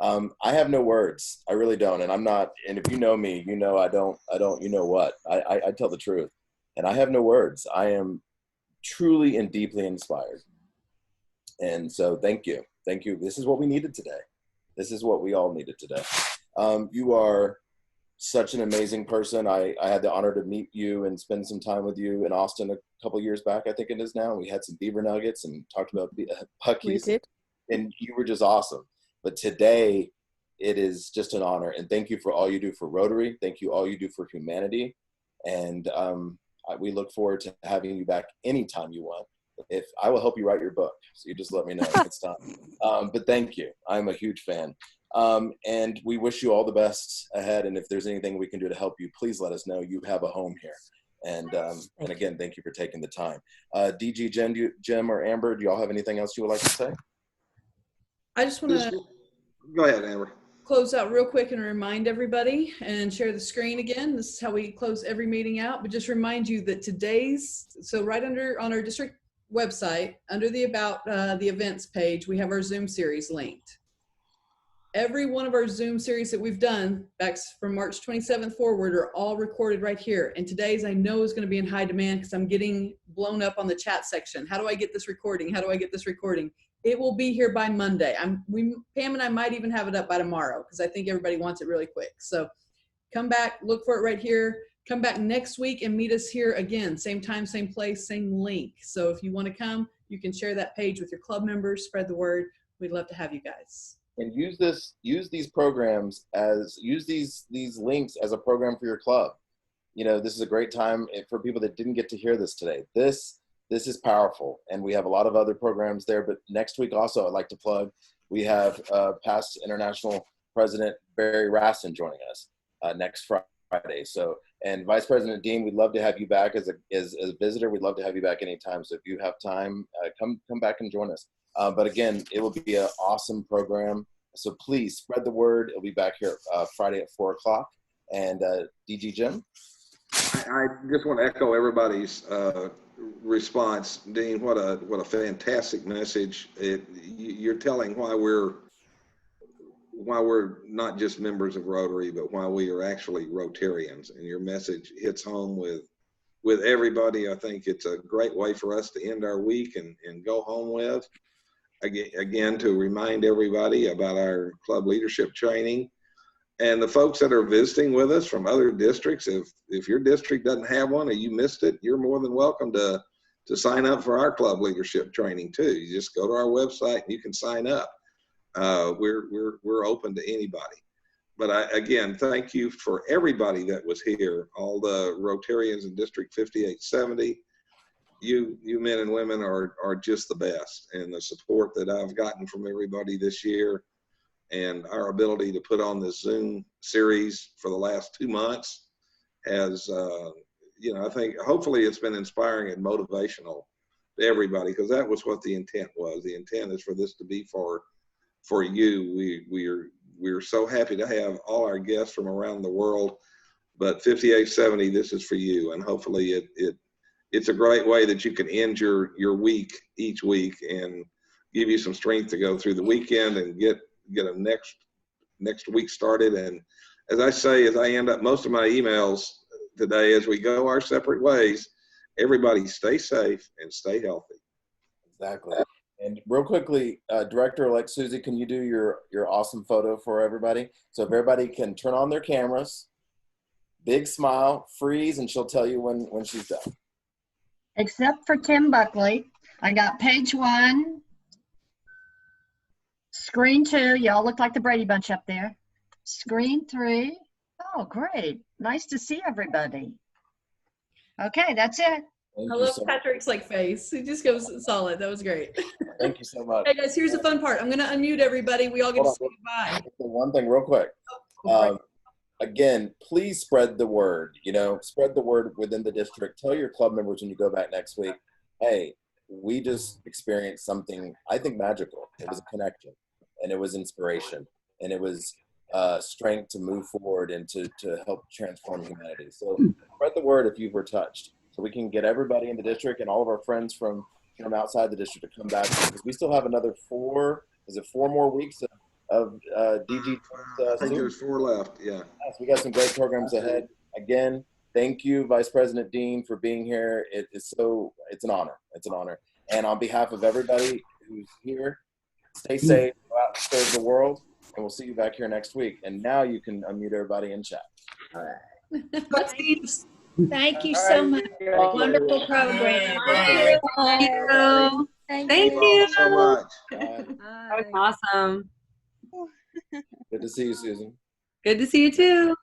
I have no words. I really don't. And I'm not, and if you know me, you know, I don't, you know what, I tell the truth and I have no words. I am truly and deeply inspired. And so thank you. Thank you. This is what we needed today. This is what we all needed today. You are such an amazing person. I had the honor to meet you and spend some time with you in Austin a couple of years back, I think it is now. We had some beaver nuggets and talked about puckies. We did. And you were just awesome. But today, it is just an honor. And thank you for all you do for Rotary. Thank you all you do for humanity. And we look forward to having you back anytime you want. If I will help you write your book, so you just let me know if it's done. But thank you. I'm a huge fan. And we wish you all the best ahead. And if there's anything we can do to help you, please let us know. You have a home here. And again, thank you for taking the time. DG, Jim, or Amber, do you all have anything else you would like to say? I just want to go ahead, Amber. Close out real quick and remind everybody and share the screen again. This is how we close every meeting out, but just remind you that so right under on our district website, under the about the events page, we have our Zoom series linked. Every one of our Zoom series that we've done back from March 27th forward are all recorded right here. And today's I know is going to be in high demand because I'm getting blown up on the chat section. How do I get this recording? How do I get this recording? It will be here by Monday. Pam and I might even have it up by tomorrow because I think everybody wants it really quick. So come back, look for it right here. Come back next week and meet us here again. Same time, same place, same link. So if you want to come, you can share that page with your club members, spread the word. We'd love to have you guys. And use these programs use these links as a program for your club. You know, this is a great time for people that didn't get to hear this today. This is powerful, and we have a lot of other programs there. But next week also, I'd like to plug, we have past International President Barry Rassin joining us next Friday. So, and Vice President Dean, we'd love to have you back as a visitor. We'd love to have you back anytime. So if you have time, come back and join us. But again, it will be an awesome program. So please spread the word. It'll be back here Friday at 4 o'clock. And DG Jim? I just want to echo everybody's response. Dean, what a fantastic message. You're telling why we're not just members of Rotary, but why we are actually Rotarians. And your message hits home with everybody. I think it's a great way for us to end our week and go home with. Again, to remind everybody about our club leadership training. And the folks that are visiting with us from other districts, if your district doesn't have one or you missed it, you're more than welcome to sign up for our club leadership training too. You just go to our website and you can sign up. We're open to anybody. But again, thank you for everybody that was here, all the Rotarians in District 5870. You men and women are just the best, and the support that I've gotten from everybody this year, and our ability to put on this Zoom series for the last 2 months has, I think hopefully it's been inspiring and motivational to everybody, because that was what the intent was. The intent is for this to be for you. We're so happy to have all our guests from around the world, but 5870, this is for you, and hopefully it's a great way that you can end your week each week and give you some strength to go through the weekend and get a next week started. And as I say, as I end up most of my emails today, as we go our separate ways, everybody stay safe and stay healthy. Exactly. And real quickly, Director-elect Susie, can you do your awesome photo for everybody? So if everybody can turn on their cameras, big smile, freeze, and she'll tell you when she's done. Except for Tim Buckley. I got page 1, screen 2. Y'all look like the Brady Bunch up there. Screen 3. Oh, great. Nice to see everybody. Okay, that's it. I love Patrick's face. He just goes solid. That was great. Thank you so much. Hey guys, here's the fun part. I'm going to unmute everybody. We all get to say goodbye. One thing real quick. Again, please spread the word, spread the word within the district. Tell your club members when you go back next week, hey, we just experienced something, I think, magical. It was a connection, and it was inspiration, and it was strength to move forward and to help transform humanity. So spread the word if you were touched, so we can get everybody in the district and all of our friends from outside the district to come back, because we still have another 4 more weeks of DG. I think there's 4 left. Yeah. Yes, we got some great programs ahead. Again, thank you, Vice President Dean, for being here. It's an honor. It's an honor. And on behalf of everybody who's here, stay safe, go out and serve the world, and we'll see you back here next week. And now you can unmute everybody in chat. All right. Thank you so much. Wonderful program. Thank you so much. That was awesome. Good to see you, Susan. Good to see you too.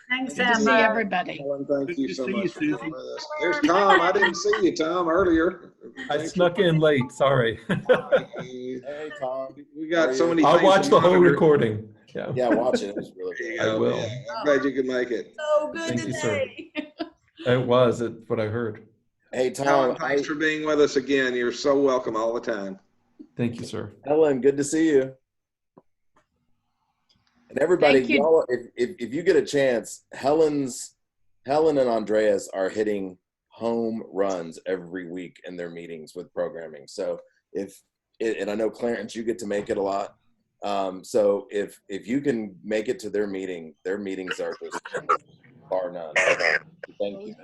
Thanks, Good to see everybody. Thank you so much for being with us. There's Tom. I didn't see you, Tom, earlier. I snuck in late. Sorry. Hey, Tom. We got so many. I'll watch the whole recording. Yeah, watch it. It was really good. I will. Yeah, I'm glad you could make it. So good Thank today. you, sir. It was what I heard. Hey, Tom. Thanks for being with us again. You're so welcome all the time. Thank you, sir. Helen, good to see you. And everybody, y'all, if you get a chance, Helen and Andreas are hitting home runs every week in their meetings with programming. So and I know Clarence, you get to make it a lot. So if you can make it to their meetings are just bar none. Thank you.